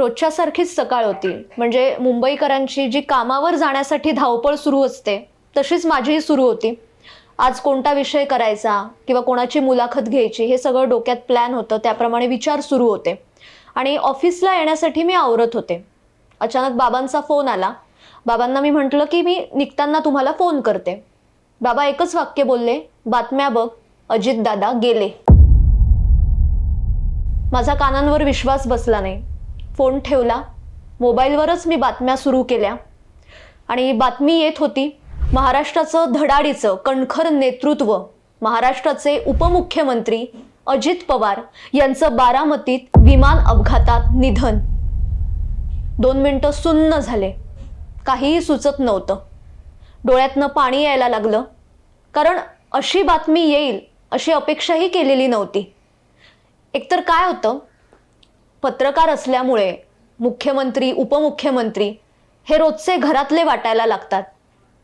रोजच्या सारखीच सकाळ होती. म्हणजे मुंबईकरांची जी कामावर जाण्यासाठी धावपळ सुरू असते तशीच माझीही सुरू होती. आज कोणता विषय करायचा किंवा कोणाची मुलाखत घ्यायची हे सगळं डोक्यात प्लॅन होतं. त्याप्रमाणे विचार सुरू होते आणि ऑफिसला येण्यासाठी मी आवरत होते. अचानक बाबांचा फोन आला. बाबांना मी म्हटलं की मी निघताना तुम्हाला फोन करते. बाबा एकच वाक्य बोलले, बातम्या बघ, अजित दादा गेले. माझा कानांवर विश्वास बसला नाही. फोन ठेवला. मोबाईलवरच मी बातम्या सुरू केल्या आणि बातमी येत होती, महाराष्ट्राचं धडाडीचं कणखर नेतृत्व, महाराष्ट्राचे उपमुख्यमंत्री अजित पवार यांचं बारामतीत विमान अपघातात निधन. 2 मिनिटं सुन्न झाले. काहीही सुचत नव्हतं. डोळ्यातनं पाणी यायला लागलं, कारण अशी बातमी येईल अशी अपेक्षाही केलेली नव्हती. एकतर काय होतं, पत्रकार असल्यामुळे मुख्यमंत्री उपमुख्यमंत्री हे रोजचे घरातले वाटायला लागतात.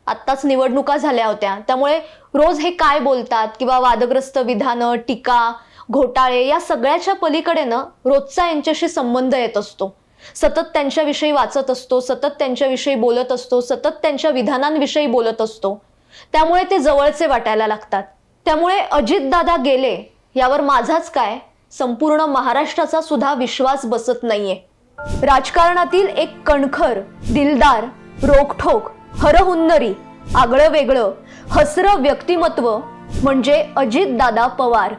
आत्ताच निवडणुका झाल्या होत्या, त्यामुळे रोज हे काय बोलतात किंवा वादग्रस्त विधानं, टीका, घोटाळे या सगळ्याच्या पलीकडेनं रोजचा यांच्याशी संबंध येत असतो. सतत त्यांच्याविषयी वाचत असतो, सतत त्यांच्याविषयी बोलत असतो, सतत त्यांच्या विधानांविषयी बोलत असतो. त्यामुळे ते जवळचे वाटायला लागतात. त्यामुळे अजितदादा गेले यावर माझाच काय, संपूर्ण महाराष्ट्राचा सुद्धा विश्वास बसत नाहीये. राजकारणातील एक कणखर, दिलदार, रोखठोक, हरहुन्नरी, आगळं वेगळं, हसरं व्यक्तिमत्व म्हणजे अजितदादा पवार.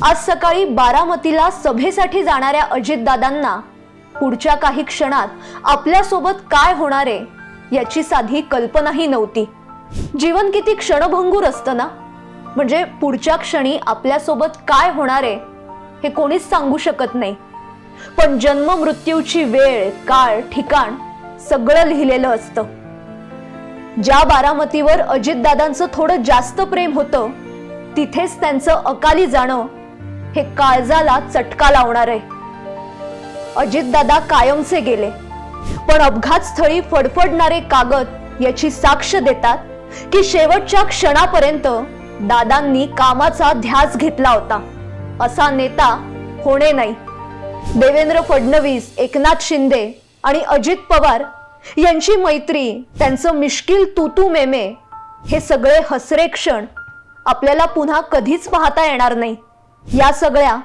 आज सकाळी बारामतीला सभेसाठी जाणाऱ्या अजितदादांना पुढच्या काही क्षणात आपल्यासोबत काय होणार आहे याची साधी कल्पनाही नव्हती. जीवन किती क्षणभंगूर असतं ना. म्हणजे पुढच्या क्षणी आपल्यासोबत काय होणार आहे हे कोणीच सांगू शकत नाही. पण जन्म मृत्यूची वेळ, काळ, ठिकाण सगळं लिहिलेलं असतं. ज्या बारामतीवर अजितदादांचं थोडं जास्त प्रेम होतं, तिथेच त्यांचं अकाली जाणं हे काळजाला चटका लावणार आहे. अजितदादा कायमचे गेले, पण अपघातस्थळी फडफडणारे कागद याची साक्ष देतात की शेवटच्या क्षणापर्यंत दादांनी कामाचा ध्यास घेतला होता. असा नेता होणे नाही. देवेंद्र फडणवीस, एकनाथ शिंदे आणि अजित पवार यांची मैत्री, त्यांचं मिश्किल तूतू मेमे हे सगळे हसरे क्षण आपल्याला पुन्हा कधीच पाहता येणार नाही. या सगळ्या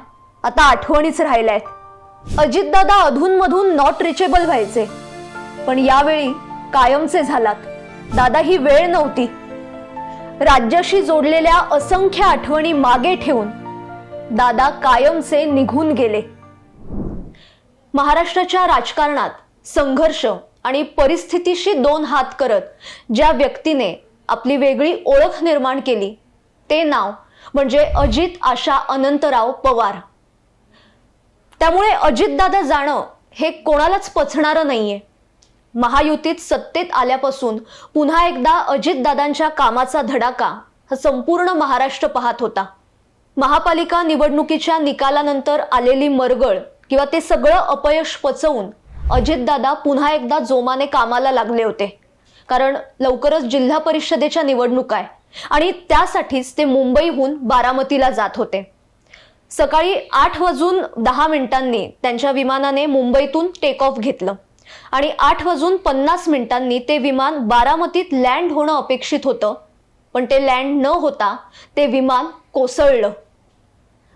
आता आठवणीच राहिल्या आहेत. अजितदादा अधूनमधून नॉट रिचेबल व्हायचे, पण यावेळी कायमचे झालात. दादा ही वेळ नव्हती. राज्याशी जोडलेल्या असंख्य आठवणी मागे ठेवून दादा कायमचे निघून गेले. महाराष्ट्राच्या राजकारणात संघर्ष आणि परिस्थितीशी 2 हात करत ज्या व्यक्तीने आपली वेगळी ओळख निर्माण केली, ते नाव म्हणजे अजित आशा अनंतराव पवार. त्यामुळे अजितदादा जाणं हे कोणालाच पचणारं नाहीये. महायुतीत सत्तेत आल्यापासून पुन्हा एकदा अजितदादांच्या कामाचा धडाका हा संपूर्ण महाराष्ट्र पाहत होता. महापालिका निवडणुकीच्या निकालानंतर आलेली मरगळ किंवा ते सगळं अपयश पचवून अजितदादा पुन्हा एकदा जोमाने कामाला लागले होते. कारण लवकरच जिल्हा परिषदेच्या निवडणुका आहे आणि त्यासाठीच ते मुंबईहून बारामतीला जात होते. सकाळी 8:10 त्यांच्या विमानाने मुंबईतून टेक ऑफ घेतलं आणि 8:50 ते विमान बारामतीत लँड होणं अपेक्षित होतं. पण ते लँड न होता ते विमान कोसळलं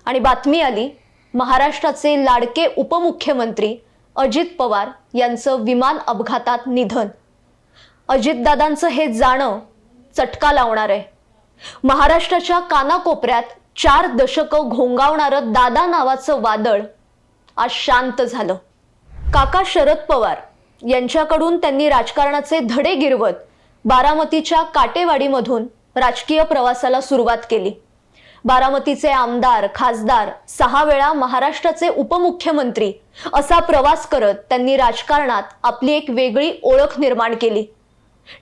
आणि बातमी आली, महाराष्ट्राचे लाडके उपमुख्यमंत्री अजित पवार यांचं विमान अपघातात निधन. अजितदादांचं हे जाणं चटका लावणार आहे. महाराष्ट्राच्या कानाकोपऱ्यात 4 दशकं घोंगावणारं दादा नावाचं वादळ आज शांत झालं. काका शरद पवार यांच्याकडून त्यांनी राजकारणाचे धडे गिरवत बारामतीच्या काटेवाडीमधून राजकीय प्रवासाला सुरुवात केली. बारामतीचे आमदार, खासदार, 6 वेळा महाराष्ट्राचे उपमुख्यमंत्री असा प्रवास करत त्यांनी राजकारणात आपली एक वेगळी ओळख निर्माण केली.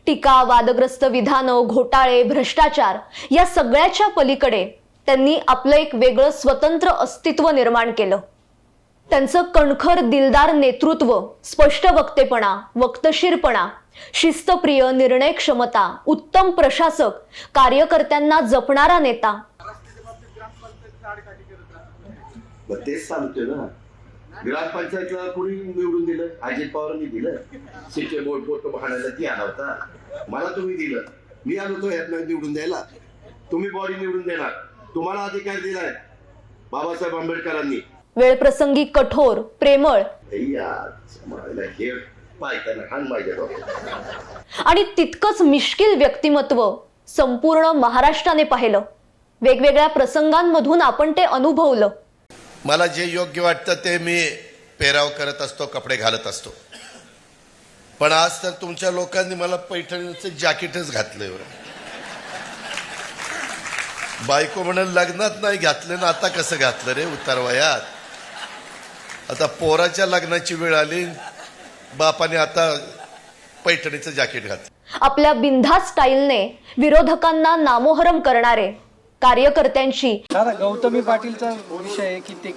टीका, वादग्रस्त विधानं, घोटाळे, भ्रष्टाचार या सगळ्याच्या पलीकडे त्यांनी आपलं एक वेगळं स्वतंत्र अस्तित्व निर्माण केलं. त्यांचं कणखर, दिलदार नेतृत्व, स्पष्ट वक्तेपणा, वक्तशीरपणा, शिस्तप्रिय, निर्णय क्षमता, उत्तम प्रशासक, कार्यकर्त्यांना जपणारा नेता. तेच सांगतोय ना. ग्रामपंचायतला कोणी निवडून दिलं? अजित पवारांनी दिलं. सिटे बोर्ड फोटो पाहण्याला ती आला होता. मला तुम्ही दिलं, मी आलो तो यातनं निवडून द्यायला. तुम्ही बॉडी निवडून देणार, तुम्हाला अधिकार दिलाय बाबासाहेब आंबेडकरांनी. वेळ प्रसंगी कठोर, प्रेमळ आणि तितकंच मिश्किल व्यक्तिमत्व संपूर्ण महाराष्ट्राने पाहिलं. वेगवेगळ्या प्रसंगांमधून आपण ते अनुभवलं. मला जे योग्य वाटतं ते मी पेराव करत असतो, कपडे घालत असतो. पण आज तर तुमच्या लोकांनी मला पैठणीचं जॅकेटच घातलंय. बायको म्हणून लग्नात नाही घातलं ना, आता कसं घातलं रे उतारवयात? आता पोराच्या लग्नाची वेळ आली, बापाने आता पैठणीचं जॅकेट घातलं. आपल्या बिनधास्त स्टाईलने विरोधकांना नामोहरम करणारे कार्यकर्त्यांची. गौतमी पाटीलचा विषय आहे की ते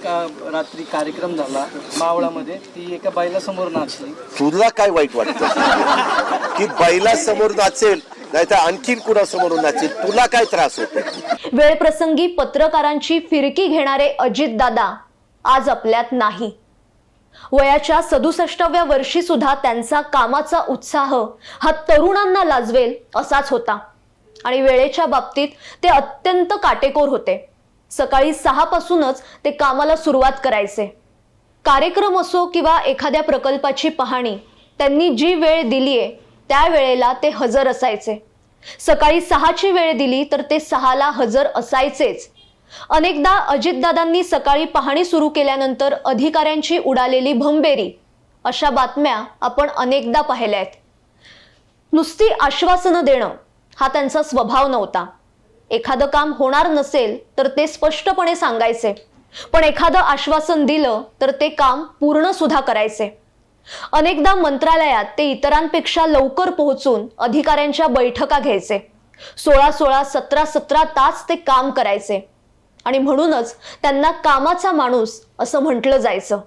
रात्री कार्यक्रम झाला मावळामध्ये, ती एका बाईला समोर नाचली. तुला काय वाईट वाटतं की बाईला समोर नाचेल, नाही तर आणखीन कुणासमोर नाचेल? तुला काय त्रास होतो? वेळ प्रसंगी पत्रकारांची फिरकी घेणारे अजितदादा आज आपल्यात नाही. वयाच्या 67व्या वर्षी सुद्धा त्यांचा कामाचा उत्साह हा तरुणांना लाजवेल असाच होता. आणि वेळेच्या बाबतीत ते अत्यंत काटेकोर होते. सकाळी 6 पासूनच ते कामाला सुरुवात करायचे. कार्यक्रम असो किंवा एखाद्या प्रकल्पाची पाहणी, त्यांनी जी वेळ दिलीये त्या वेळेला ते हजर असायचे. सकाळी 6ची वेळ दिली तर ते 6ला हजर असायचेच. अनेकदा अजितदादांनी सकाळी पाहणी सुरू केल्यानंतर अधिकाऱ्यांची उडालेली भंबेरी अशा बातम्या आपण अनेकदा पाहिल्या आहेत. नुसती आश्वासनं देणं हा त्यांचा स्वभाव नव्हता. एखादं काम होणार नसेल तर ते स्पष्टपणे सांगायचे, पण एखादं आश्वासन दिलं तर ते काम पूर्ण सुद्धा करायचे. अनेकदा मंत्रालयात ते इतरांपेक्षा लवकर पोहोचून अधिकाऱ्यांच्या बैठका घ्यायचे. 16-16, 17-17 तास ते काम करायचे आणि म्हणूनच त्यांना कामाचा माणूस असं म्हटलं जायचं.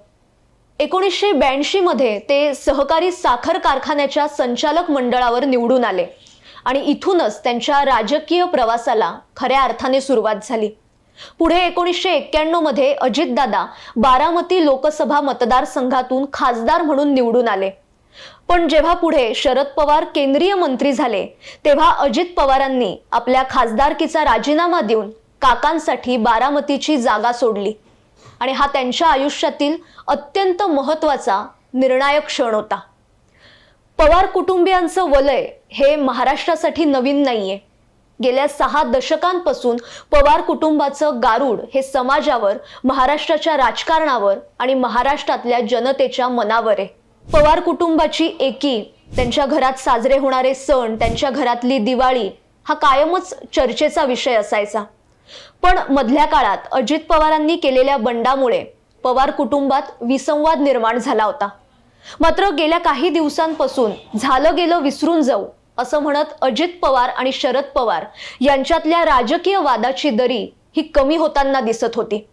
1982 मध्ये ते सहकारी साखर कारखान्याच्या संचालक मंडळावर निवडून आले आणि इथूनच त्यांच्या राजकीय प्रवासाला खऱ्या अर्थाने सुरुवात झाली. पुढे 1991 मध्ये अजितदादा बारामती लोकसभा मतदारसंघातून खासदार म्हणून निवडून आले. पण जेव्हा पुढे शरद पवार केंद्रीय मंत्री झाले तेव्हा अजित पवारांनी आपल्या खासदारकीचा राजीनामा देऊन काकांसाठी बारामतीची जागा सोडली आणि हा त्यांच्या आयुष्यातील अत्यंत महत्त्वाचा निर्णायक क्षण होता. पवार कुटुंबियांचं वलय हे महाराष्ट्रासाठी नवीन नाहीये. गेल्या 6 दशकांपासून पवार कुटुंबाचं गारुड हे समाजावर, महाराष्ट्राच्या राजकारणावर आणि महाराष्ट्रातल्या जनतेच्या मनावर आहे. पवार कुटुंबाची एकी, त्यांच्या घरात साजरे होणारे सण, त्यांच्या घरातली दिवाळी हा कायमच चर्चेचा विषय असायचा. पण मधल्या काळात अजित पवारांनी केलेल्या बंडामुळे पवार कुटुंबात विसंवाद निर्माण झाला होता. मात्र गेल्या काही दिवसांपासून झालं गेलं विसरून जाऊ असं म्हणत अजित पवार आणि शरद पवार यांच्यातल्या राजकीय वादाची दरी ही कमी होताना दिसत होती.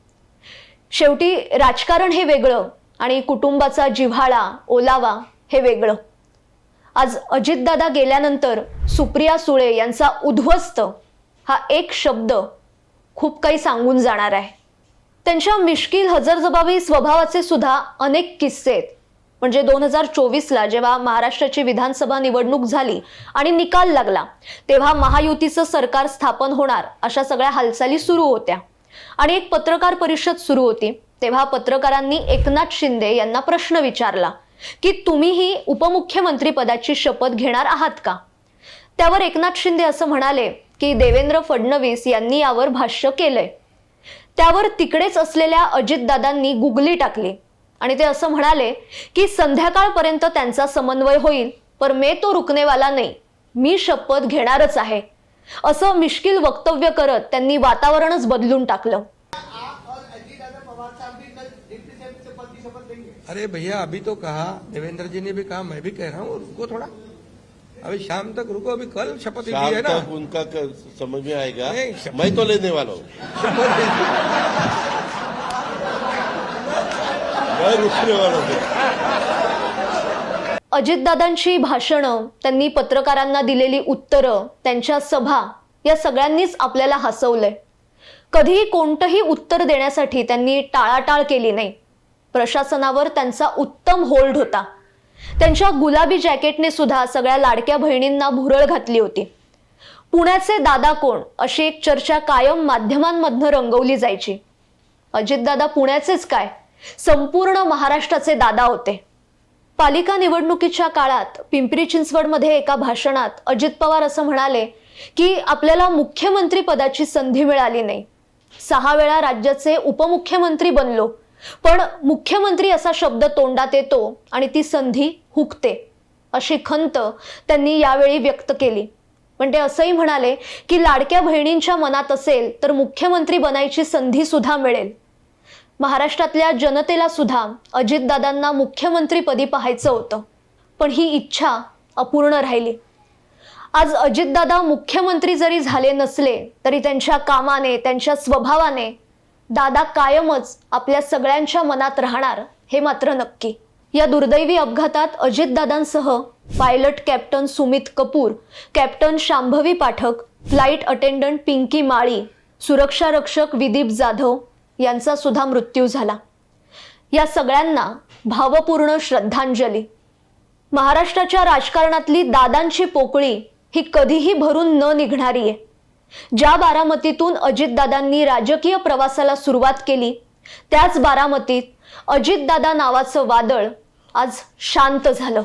शेवटी राजकारण हे वेगळं आणि कुटुंबाचा जिव्हाळा, ओलावा हे वेगळं. आज अजितदादा गेल्यानंतर सुप्रिया सुळे यांचा उद्ध्वस्त हा एक शब्द खूप काही सांगून जाणार आहे. त्यांच्या मिश्किल, हजरजबाबी स्वभावाचे सुद्धा अनेक किस्से आहेत. म्हणजे 2024ला जेव्हा महाराष्ट्राची विधानसभा निवडणूक झाली आणि निकाल लागला तेव्हा महायुतीचं सरकार स्थापन होणार अशा सगळ्या हालचाली सुरू होत्या आणि एक पत्रकार परिषद सुरू होती. तेव्हा पत्रकारांनी एकनाथ शिंदे यांना प्रश्न विचारला की तुम्हीही उपमुख्यमंत्री पदाची शपथ घेणार आहात का? त्यावर एकनाथ शिंदे असं म्हणाले की देवेंद्र फडणवीस यांनी यावर भाष्य केलंय. त्यावर तिकडेच असलेल्या अजितदादांनी गुगली टाकली आणि ते असं म्हणाले की संध्याकाळपर्यंत त्यांचा समन्वय होईल, पर मैं तो रुकने वाला नहीं, मी शपथ घेणारच आहे असं मिश्किल वक्तव्य करत त्यांनी वातावरणच बदलून टाकलं. अरे भैया अभी तो कहा, देवेंद्र जी ने भी कहा, मैं भी कह रहा हूँ रुको थोड़ा, अभी शाम तक रुको, अभी कल शपथ ली है ना, उनका समझ में आएगा. मैं तो लेने वाला हूँ. अजितदादांची भाषणं, त्यांनी पत्रकारांना दिलेली उत्तरं, त्यांच्या सभा या सगळ्यांनीच आपल्याला हसवलंय. कधीही कोणतंही उत्तर देण्यासाठी त्यांनी टाळाटाळ केली नाही. प्रशासनावर त्यांचा उत्तम होल्ड होता. त्यांच्या गुलाबी जॅकेटने सुद्धा सगळ्या लाडक्या बहिणींना भुरळ घातली होती. पुण्याचे दादा कोण अशी एक चर्चा कायम माध्यमांमधनं रंगवली जायची. अजितदादा पुण्याचेच काय, संपूर्ण महाराष्ट्राचे दादा होते. पालिका निवडणुकीच्या काळात पिंपरी चिंचवडमध्ये एका भाषणात अजित पवार असं म्हणाले की आपल्याला मुख्यमंत्री पदाची संधी मिळाली नाही. 6 वेळा राज्याचे उपमुख्यमंत्री बनलो, पण मुख्यमंत्री असा शब्द तोंडात येतो आणि ती संधी हुकते, अशी खंत त्यांनी यावेळी व्यक्त केली. पण ते असंही म्हणाले की लाडक्या बहिणींच्या मनात असेल तर मुख्यमंत्री बनायची संधी सुद्धा मिळेल. महाराष्ट्रातल्या जनतेला सुद्धा अजितदादांना मुख्यमंत्रीपदी पाहायचं होतं, पण ही इच्छा अपूर्ण राहिली. आज अजितदादा मुख्यमंत्री जरी झाले नसले तरी त्यांच्या कामाने, त्यांच्या स्वभावाने दादा कायमच आपल्या सगळ्यांच्या मनात राहणार हे मात्र नक्की. या दुर्दैवी अपघातात अजितदादांसह pilot captain Sumit Kapoor, captain Shambhavi Pathak, flight attendant Pinky Mali, सुरक्षा रक्षक विदीप जाधव यांचा सुद्धा मृत्यू झाला. या सगळ्यांना भावपूर्ण श्रद्धांजली. महाराष्ट्राच्या राजकारणातली दादांची पोकळी ही कधीही भरून न निघणारी आहे. ज्या बारामतीतून अजितदादांनी राजकीय प्रवासाला सुरुवात केली, त्याच बारामतीत अजितदादा नावाचं वादळ आज शांत झालं.